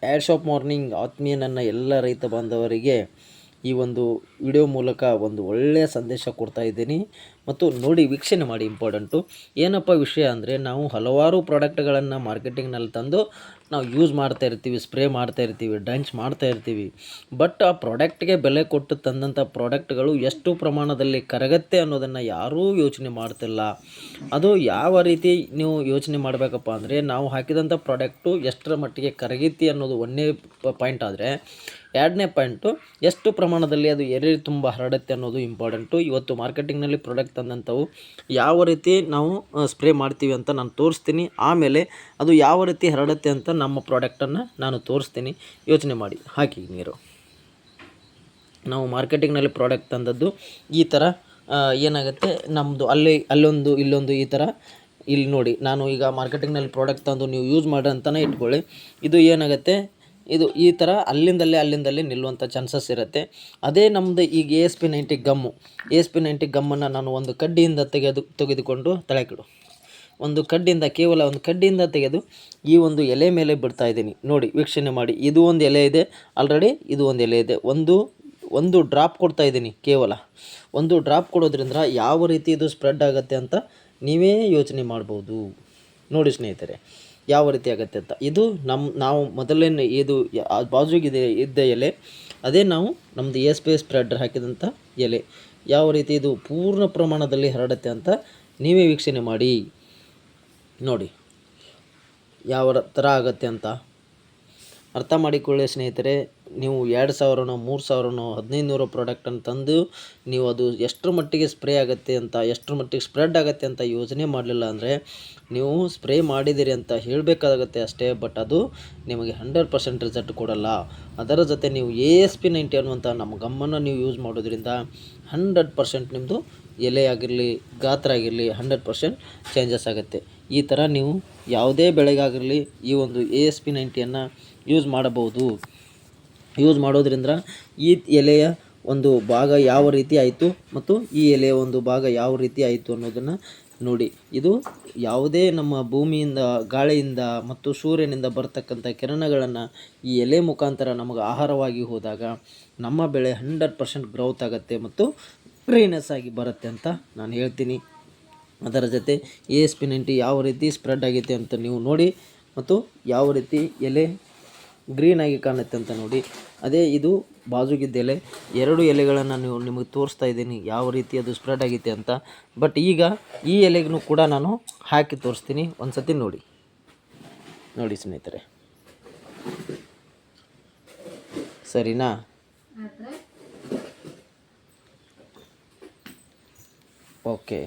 Add shop morning ಆತ್ಮೀಯ ನನ್ನ ಎಲ್ಲ ರೈತ ಬಾಂಧವರಿಗೆ ಈ ಒಂದು ವಿಡಿಯೋ ಮೂಲಕ ಒಂದು ಒಳ್ಳೆಯ ಸಂದೇಶ ಕೊಡ್ತಾ ಇದ್ದೀನಿ ಮತ್ತು ನೋಡಿ ವೀಕ್ಷಣೆ ಮಾಡಿ. ಇಂಪಾರ್ಟೆಂಟು ಏನಪ್ಪ ವಿಷಯ ಅಂದರೆ, ನಾವು ಹಲವಾರು ಪ್ರಾಡಕ್ಟ್ಗಳನ್ನು ಮಾರ್ಕೆಟಿಂಗ್ನಲ್ಲಿ ತಂದು ನಾವು ಯೂಸ್ ಮಾಡ್ತಾ ಇರ್ತೀವಿ, ಸ್ಪ್ರೇ ಮಾಡ್ತಾ ಇರ್ತೀವಿ, ಡ್ರಂಚ್ ಮಾಡ್ತಾ ಇರ್ತೀವಿ. ಬಟ್ ಆ ಪ್ರಾಡಕ್ಟ್ಗೆ ಬೆಲೆ ಕೊಟ್ಟು ತಂದಂಥ ಪ್ರಾಡಕ್ಟ್ಗಳು ಎಷ್ಟು ಪ್ರಮಾಣದಲ್ಲಿ ಕರಗತ್ತೆ ಅನ್ನೋದನ್ನು ಯಾರೂ ಯೋಚನೆ ಮಾಡ್ತಿಲ್ಲ. ಅದು ಯಾವ ರೀತಿ ನೀವು ಯೋಚನೆ ಮಾಡಬೇಕಪ್ಪ ಅಂದರೆ, ನಾವು ಹಾಕಿದಂಥ ಪ್ರಾಡಕ್ಟು ಎಷ್ಟರ ಮಟ್ಟಿಗೆ ಕರಗೈತಿ ಅನ್ನೋದು ಒಂದನೇ ಪಾಯಿಂಟ್. ಆದರೆ ಎರಡನೇ ಪಾಯಿಂಟು, ಎಷ್ಟು ಪ್ರಮಾಣದಲ್ಲಿ ಅದು ಎಲೆ ತುಂಬ ಹರಡುತ್ತೆ ಅನ್ನೋದು ಇಂಪಾರ್ಟೆಂಟು. ಇವತ್ತು ಮಾರ್ಕೆಟಿಂಗ್ನಲ್ಲಿ ಪ್ರಾಡಕ್ಟ್ ತಂದಂಥವು ಯಾವ ರೀತಿ ನಾವು ಸ್ಪ್ರೇ ಮಾಡ್ತೀವಿ ಅಂತ ನಾನು ತೋರಿಸ್ತೀನಿ. ಆಮೇಲೆ ಅದು ಯಾವ ರೀತಿ ಹರಡುತ್ತೆ ಅಂತ ನಮ್ಮ ಪ್ರಾಡಕ್ಟನ್ನು ನಾನು ತೋರಿಸ್ತೀನಿ. ಯೋಚನೆ ಮಾಡಿ, ಹಾಕಿ ನೀರು. ನಾವು ಮಾರ್ಕೆಟಿಂಗ್ನಲ್ಲಿ ಪ್ರಾಡಕ್ಟ್ ತಂದದ್ದು ಈ ಥರ ಏನಾಗುತ್ತೆ, ನಮ್ಮದು ಅಲ್ಲೊಂದು ಇಲ್ಲೊಂದು ಈ ಥರ. ಇಲ್ಲಿ ನೋಡಿ, ನಾನು ಈಗ ಮಾರ್ಕೆಟಿಂಗ್ನಲ್ಲಿ ಪ್ರಾಡಕ್ಟ್ ತಂದು ನೀವು ಯೂಸ್ ಮಾಡಿ ಅಂತಲೇ ಇಟ್ಕೊಳ್ಳಿ. ಇದು ಏನಾಗುತ್ತೆ, ಇದು ಈ ಥರ ಅಲ್ಲಿಂದಲ್ಲೇ ನಿಲ್ಲುವಂಥ ಚಾನ್ಸಸ್ ಇರುತ್ತೆ. ಅದೇ ನಮ್ಮದು ಈಗ ASP90 ಗಮ್ಮು, ASP90 ಗಮ್ಮನ್ನು ನಾನು ಒಂದು ಕಡ್ಡಿಯಿಂದ ತೆಗೆದುಕೊಂಡು ತಳಕಿಡು. ಕೇವಲ ಒಂದು ಕಡ್ಡಿಯಿಂದ ತೆಗೆದು ಈ ಒಂದು ಎಲೆ ಮೇಲೆ ಬಿಡ್ತಾ ಇದ್ದೀನಿ. ನೋಡಿ, ವೀಕ್ಷಣೆ ಮಾಡಿ. ಇದು ಒಂದು ಎಲೆ ಇದೆ ಆಲ್ರೆಡಿ, ಇದು ಒಂದು ಎಲೆ ಇದೆ. ಒಂದು ಡ್ರಾಪ್ ಕೊಡ್ತಾ ಇದ್ದೀನಿ. ಕೇವಲ ಒಂದು ಡ್ರಾಪ್ ಕೊಡೋದ್ರಿಂದ ಯಾವ ರೀತಿ ಇದು ಸ್ಪ್ರೆಡ್ ಆಗುತ್ತೆ ಅಂತ ನೀವೇ ಯೋಚನೆ ಮಾಡ್ಬೋದು. ನೋಡಿ ಸ್ನೇಹಿತರೆ, ಯಾವ ರೀತಿ ಆಗುತ್ತೆ ಅಂತ. ಇದು ನಾವು ಮೊದಲನೇ ಇದು ಬಾಜುಗಿದೆ ಇದ್ದ ಎಲೆ, ಅದೇ ನಾವು ನಮ್ಮದು ASP ಸ್ಪ್ರೆಡರ್ ಹಾಕಿದಂಥ ಎಲೆ. ಯಾವ ರೀತಿ ಇದು ಪೂರ್ಣ ಪ್ರಮಾಣದಲ್ಲಿ ಹರಡುತ್ತೆ ಅಂತ ನೀವೇ ವೀಕ್ಷಣೆ ಮಾಡಿ. ನೋಡಿ ಯಾವ ಥರ ಆಗುತ್ತೆ ಅಂತ ಅರ್ಥ ಮಾಡಿಕೊಳ್ಳಿ ಸ್ನೇಹಿತರೆ. ನೀವು 2000ನೋ 3000ನೋ 1500 ಪ್ರಾಡಕ್ಟನ್ನು ತಂದು ನೀವು ಅದು ಎಷ್ಟರ ಮಟ್ಟಿಗೆ ಸ್ಪ್ರೇ ಆಗುತ್ತೆ ಅಂತ, ಎಷ್ಟರ ಮಟ್ಟಿಗೆ ಸ್ಪ್ರೆಡ್ ಆಗುತ್ತೆ ಅಂತ ಯೋಚನೆ ಮಾಡಲಿಲ್ಲ ಅಂದರೆ, ನೀವು ಸ್ಪ್ರೇ ಮಾಡಿದ್ದೀರಿ ಅಂತ ಹೇಳಬೇಕಾಗುತ್ತೆ ಅಷ್ಟೇ. ಬಟ್ ಅದು ನಿಮಗೆ 100% ರಿಸಲ್ಟ್ ಕೊಡಲ್ಲ. ಅದರ ಜೊತೆ ನೀವು ASP90 ಅನ್ನುವಂಥ ನಮ್ಮ ಗಮ್ಮನ್ನು ನೀವು ಯೂಸ್ ಮಾಡೋದ್ರಿಂದ 100% ನಿಮ್ಮದು ಎಲೆ ಆಗಿರಲಿ, ಗಾತ್ರ ಆಗಿರಲಿ 100% ಚೇಂಜಸ್ ಆಗುತ್ತೆ. ಈ ಥರ ನೀವು ಯಾವುದೇ ಬೆಳೆಗಾಗಿರಲಿ ಈ ಒಂದು ASP90ಯನ್ನು ಯೂಸ್ ಮಾಡಬಹುದು. ಯೂಸ್ ಮಾಡೋದ್ರಿಂದ ಈ ಎಲೆಯ ಒಂದು ಭಾಗ ಯಾವ ರೀತಿ ಆಯಿತು ಮತ್ತು ಈ ಎಲೆಯ ಒಂದು ಭಾಗ ಯಾವ ರೀತಿ ಆಯಿತು ಅನ್ನೋದನ್ನು ನೋಡಿ. ಇದು ಯಾವುದೇ ನಮ್ಮ ಭೂಮಿಯಿಂದ, ಗಾಳಿಯಿಂದ ಮತ್ತು ಸೂರ್ಯನಿಂದ ಬರ್ತಕ್ಕಂಥ ಕಿರಣಗಳನ್ನು ಈ ಎಲೆ ಮುಖಾಂತರ ನಮಗೆ ಆಹಾರವಾಗಿ ಹೋದಾಗ ನಮ್ಮ ಬೆಳೆ 100% ಗ್ರೋತ್ ಆಗುತ್ತೆ ಮತ್ತು ಗ್ರೀನೆಸ್ ಆಗಿ ಬರುತ್ತೆ ಅಂತ ನಾನು ಹೇಳ್ತೀನಿ. ಅದರ ಜೊತೆ ASP90 ಯಾವ ರೀತಿ ಸ್ಪ್ರೆಡ್ ಆಗೈತೆ ಅಂತ ನೀವು ನೋಡಿ ಮತ್ತು ಯಾವ ರೀತಿ ಎಲೆ ಗ್ರೀನಾಗಿ ಕಾಣುತ್ತೆ ಅಂತ ನೋಡಿ. ಅದೇ ಇದು ಬಾಜುಗಿದ್ದ ಎಲೆ, 2 ಎಲೆಗಳನ್ನು ನಿಮಗೆ ತೋರಿಸ್ತಾ ಇದ್ದೀನಿ ಯಾವ ರೀತಿ ಅದು ಸ್ಪ್ರೆಡ್ ಆಗೈತೆ ಅಂತ. ಬಟ್ ಈಗ ಈ ಎಲೆಗೂ ಕೂಡ ನಾನು ಹಾಕಿ ತೋರಿಸ್ತೀನಿ. ಒಂದು ಸತಿ ನೋಡಿ ಸ್ನೇಹಿತರೆ, ಸರಿನಾ? ಓಕೆ.